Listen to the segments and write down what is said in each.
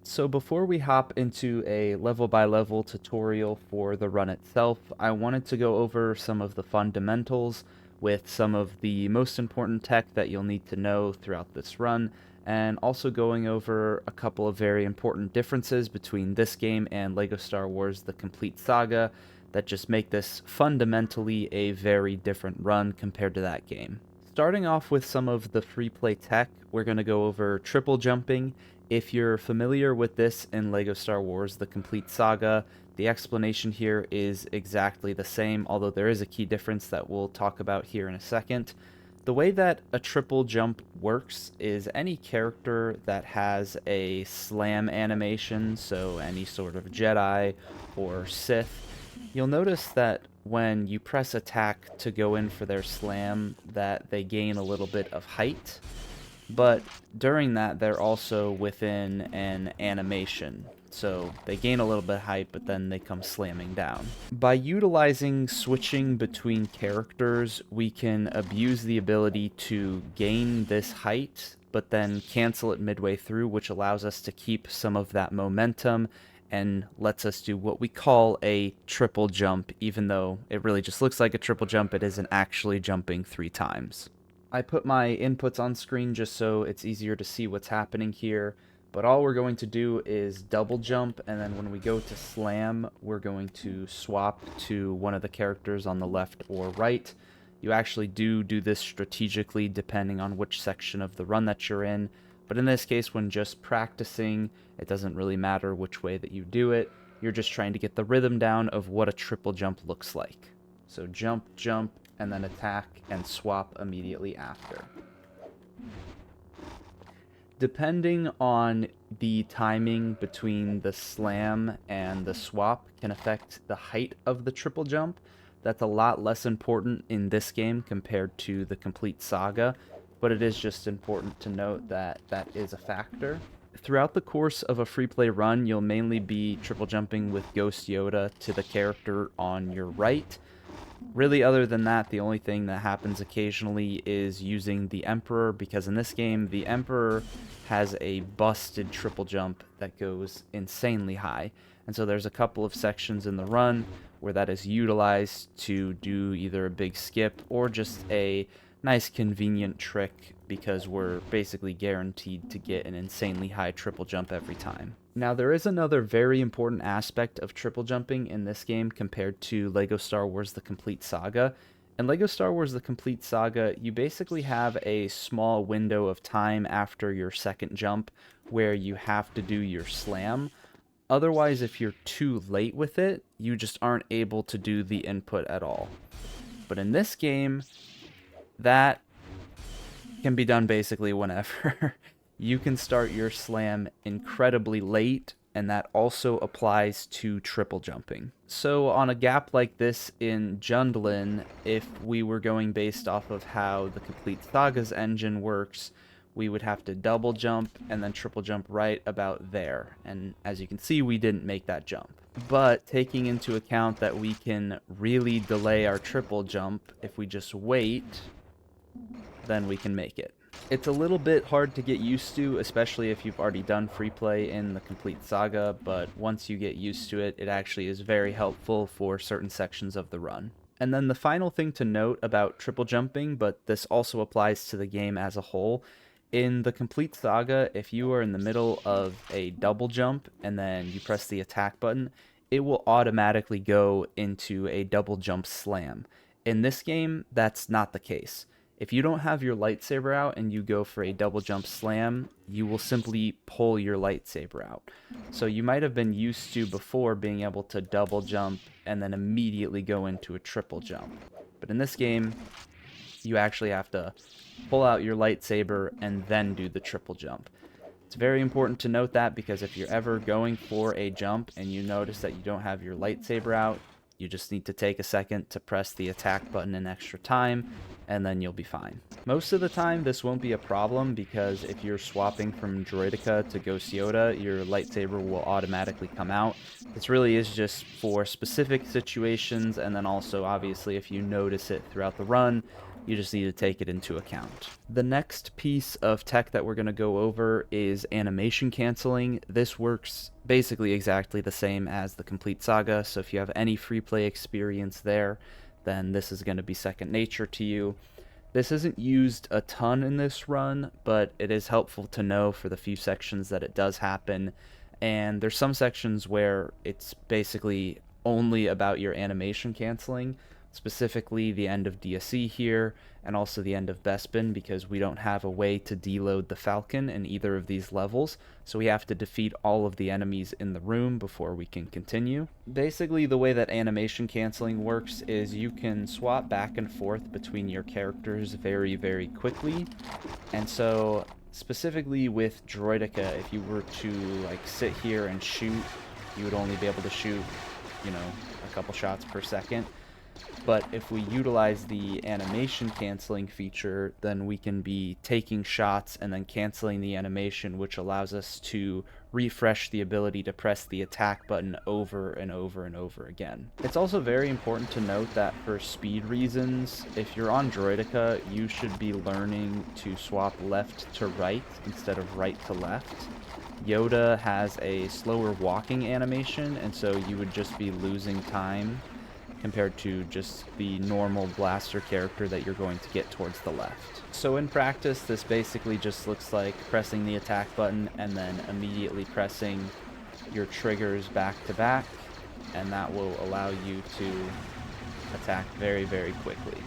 So before we hop into a level-by-level tutorial for the run itself, I wanted to go over some of the fundamentals with some of the most important tech that you'll need to know throughout this run, and also going over a couple of very important differences between this game and LEGO Star Wars: The Complete Saga that just make this fundamentally a very different run compared to that game. Starting off with some of the free play tech, we're going to go over triple jumping. If you're familiar with this in LEGO Star Wars: The Complete Saga, the explanation here is exactly the same, although there is a key difference that we'll talk about here in a second. The way that a triple jump works is any character that has a slam animation, so any sort of Jedi or Sith, you'll notice that when you press attack to go in for their slam, that they gain a little bit of height. But during that, they're also within an animation. So they gain a little bit of height, but then they come slamming down. By utilizing switching between characters, we can abuse the ability to gain this height, but then cancel it midway through, which allows us to keep some of that momentum and lets us do what we call a triple jump, even though it really just looks like a triple jump, it isn't actually jumping 3 times. I put my inputs on screen just so it's easier to see what's happening here, but all we're going to do is double jump, and then when we go to slam, we're going to swap to one of the characters on the left or right. You actually do this strategically depending on which section of the run that you're in, but in this case, when just practicing, it doesn't really matter which way that you do it. You're just trying to get the rhythm down of what a triple jump looks like. So jump, jump, and then attack and swap immediately after. Depending on the timing between the slam and the swap can affect the height of the triple jump. That's a lot less important in this game compared to the Complete Saga, but it is just important to note that that is a factor. Throughout the course of a free play run, you'll mainly be triple jumping with Ghost Yoda to the character on your right. Really, other than that, the only thing that happens occasionally is using the Emperor, because in this game, the Emperor has a busted triple jump that goes insanely high. And so there's a couple of sections in the run where that is utilized to do either a big skip or just a nice convenient trick, because we're basically guaranteed to get an insanely high triple jump every time. Now, there is another very important aspect of triple jumping in this game compared to LEGO Star Wars: The Complete Saga. In LEGO Star Wars: The Complete Saga, you basically have a small window of time after your second jump where you have to do your slam. Otherwise, if you're too late with it, you just aren't able to do the input at all. But in this game, that can be done basically whenever. You can start your slam incredibly late, and that also applies to triple jumping. So on a gap like this in Jundland, if we were going based off of how the Complete Saga's engine works, we would have to double jump and then triple jump right about there. And as you can see, we didn't make that jump. But taking into account that we can really delay our triple jump if we just wait, then we can make it. It's a little bit hard to get used to, especially if you've already done free play in the Complete Saga, but once you get used to it, it actually is very helpful for certain sections of the run. And then the final thing to note about triple jumping, but this also applies to the game as a whole, in the Complete Saga, if you are in the middle of a double jump and then you press the attack button, it will automatically go into a double jump slam. In this game, that's not the case. If you don't have your lightsaber out and you go for a double jump slam, you will simply pull your lightsaber out. So you might have been used to before being able to double jump and then immediately go into a triple jump. But in this game, you actually have to pull out your lightsaber and then do the triple jump. It's very important to note that, because if you're ever going for a jump and you notice that you don't have your lightsaber out, you just need to take a second to press the attack button an extra time, and then you'll be fine. Most of the time, this won't be a problem, because if you're swapping from Droideka to Ghost Yoda, your lightsaber will automatically come out. This really is just for specific situations, and then also, obviously, if you notice it throughout the run, You just need to take it into account. The next piece of tech that we're going to go over is animation canceling. This works basically exactly the same as the Complete Saga, so if you have any free play experience there, then this is going to be second nature to you. This isn't used a ton in this run, but it is helpful to know for the few sections that it does happen. And there's some sections where it's basically only about your animation canceling, specifically the end of DSE here, and also the end of Bespin, because we don't have a way to deload the Falcon in either of these levels, so we have to defeat all of the enemies in the room before we can continue. Basically, the way that animation canceling works is you can swap back and forth between your characters very, very quickly, and so specifically with Droideka, if you were to like sit here and shoot, you would only be able to shoot, you know, a couple shots per second. But if we utilize the animation canceling feature, then we can be taking shots and then canceling the animation, which allows us to refresh the ability to press the attack button over and over and over again. It's also very important to note that for speed reasons, if you're on Droideka, you should be learning to swap left to right instead of right to left. Yoda has a slower walking animation, and so you would just be losing time compared to just the normal blaster character that you're going to get towards the left. So in practice, this basically just looks like pressing the attack button and then immediately pressing your triggers back to back, and that will allow you to attack very, very quickly.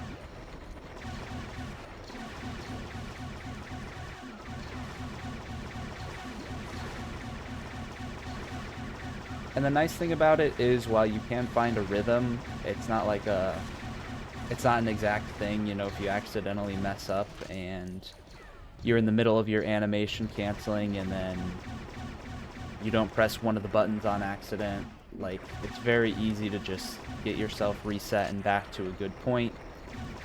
And the nice thing about it is, while you can find a rhythm, it's not like it's not an exact thing. You know, if you accidentally mess up and you're in the middle of your animation canceling and then you don't press one of the buttons on accident, like, it's very easy to just get yourself reset and back to a good point,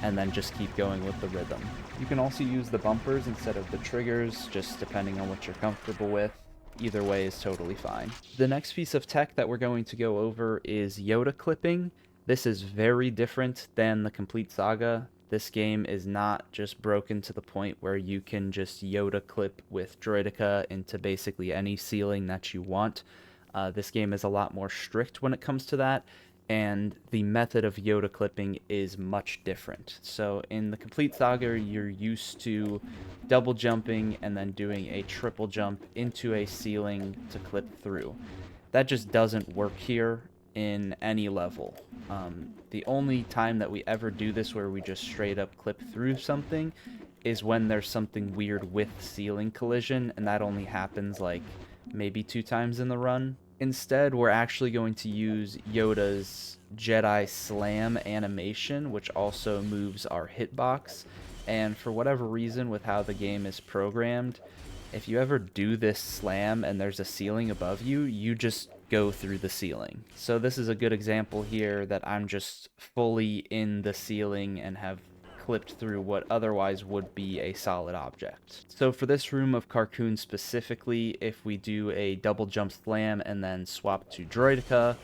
and then just keep going with the rhythm. You can also use the bumpers instead of the triggers, just depending on what you're comfortable with. Either way is totally fine. The next piece of tech that we're going to go over is Yoda clipping. This is very different than the Complete Saga. This game is not just broken to the point where you can just Yoda clip with Droideka into basically any ceiling that you want. This game is a lot more strict when it comes to that, and the method of Yoda clipping is much different. So in the Complete Saga, you're used to double jumping and then doing a triple jump into a ceiling to clip through. That just doesn't work here in any level. The only time that we ever do this where we just straight up clip through something is when there's something weird with ceiling collision, and that only happens like maybe 2 times in the run. Instead, we're actually going to use Yoda's Jedi Slam animation, which also moves our hitbox. And for whatever reason, with how the game is programmed, if you ever do this slam and there's a ceiling above you, you just go through the ceiling. So this is a good example here that I'm just fully in the ceiling and have clipped through what otherwise would be a solid object. So for this room of Carcoon specifically, if we do a double jump slam and then swap to Droideka,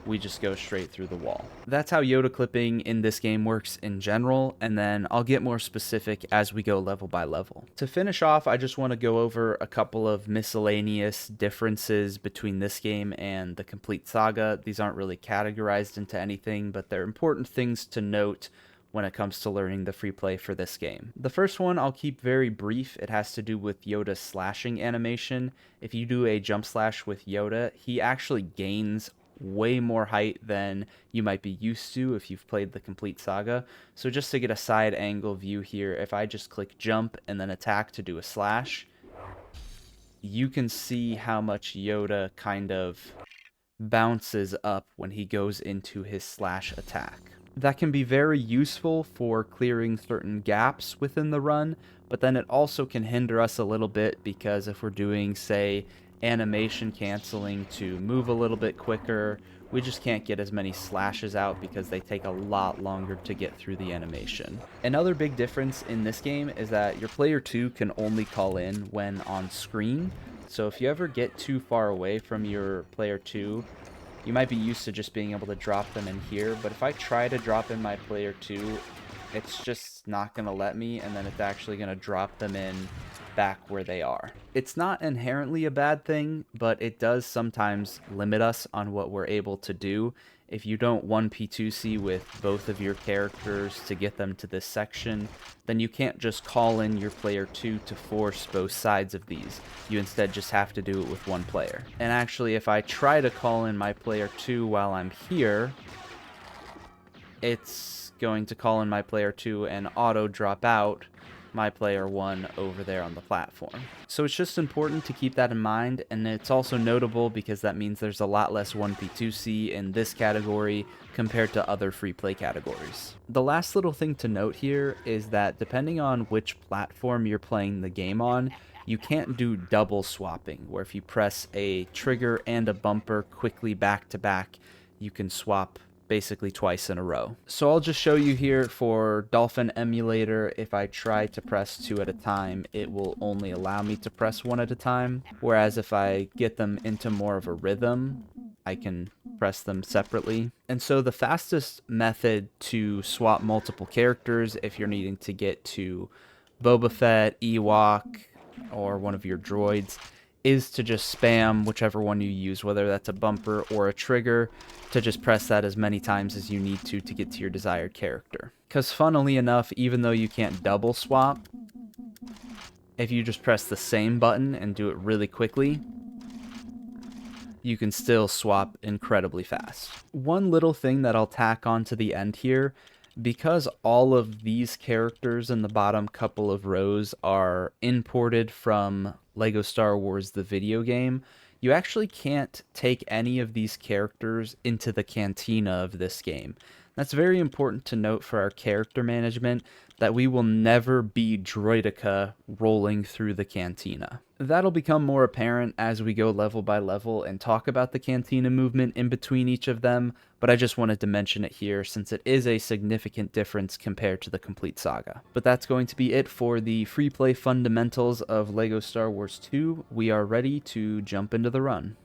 we just go straight through the wall. That's how Yoda clipping in this game works in general, and then I'll get more specific as we go level by level. To finish off, I just want to go over a couple of miscellaneous differences between this game and the Complete Saga. These aren't really categorized into anything, but they're important things to note when it comes to learning the free play for this game. The first one I'll keep very brief. It has to do with Yoda's slashing animation. If you do a jump slash with Yoda, he actually gains way more height than you might be used to if you've played the Complete Saga. So just to get a side angle view here, if I just click jump and then attack to do a slash, you can see how much Yoda kind of bounces up when he goes into his slash attack. That can be very useful for clearing certain gaps within the run, but then it also can hinder us a little bit, because if we're doing, say, animation canceling to move a little bit quicker, we just can't get as many slashes out because they take a lot longer to get through the animation. Another big difference in this game is that your player 2 can only call in when on screen. So if you ever get too far away from your player 2, you might be used to just being able to drop them in here, but if I try to drop in my player 2, it's just not going to let me, and then it's actually going to drop them in back where they are. It's not inherently a bad thing, but it does sometimes limit us on what we're able to do. If you don't 1P2C with both of your characters to get them to this section, then you can't just call in your player 2 to force both sides of these. You instead just have to do it with one player. And actually, if I try to call in my player 2 while I'm here, it's going to call in my player 2 and auto drop out my player 1 over there on the platform. So it's just important to keep that in mind, and it's also notable because that means there's a lot less 1P2C in this category compared to other free play categories. The last little thing to note here is that depending on which platform you're playing the game on, you can't do double swapping, where if you press a trigger and a bumper quickly back to back, you can swap basically twice in a row. So I'll just show you here for Dolphin Emulator. If I try to press 2 at a time, it will only allow me to press 1 at a time. Whereas if I get them into more of a rhythm, I can press them separately. And so the fastest method to swap multiple characters, if you're needing to get to Boba Fett, Ewok, or one of your droids, is to just spam whichever one you use, whether that's a bumper or a trigger, to just press that as many times as you need to get to your desired character. Because funnily enough, even though you can't double swap, if you just press the same button and do it really quickly, you can still swap incredibly fast. One little thing that I'll tack on to the end here, because all of these characters in the bottom couple of rows are imported from LEGO Star Wars the video game, you actually can't take any of these characters into the cantina of this game. That's very important to note for our character management, that we will never be Droideka rolling through the cantina. That'll become more apparent as we go level by level and talk about the cantina movement in between each of them, but I just wanted to mention it here since it is a significant difference compared to the complete saga. But that's going to be it for the free play fundamentals of LEGO Star Wars 2. We are ready to jump into the run.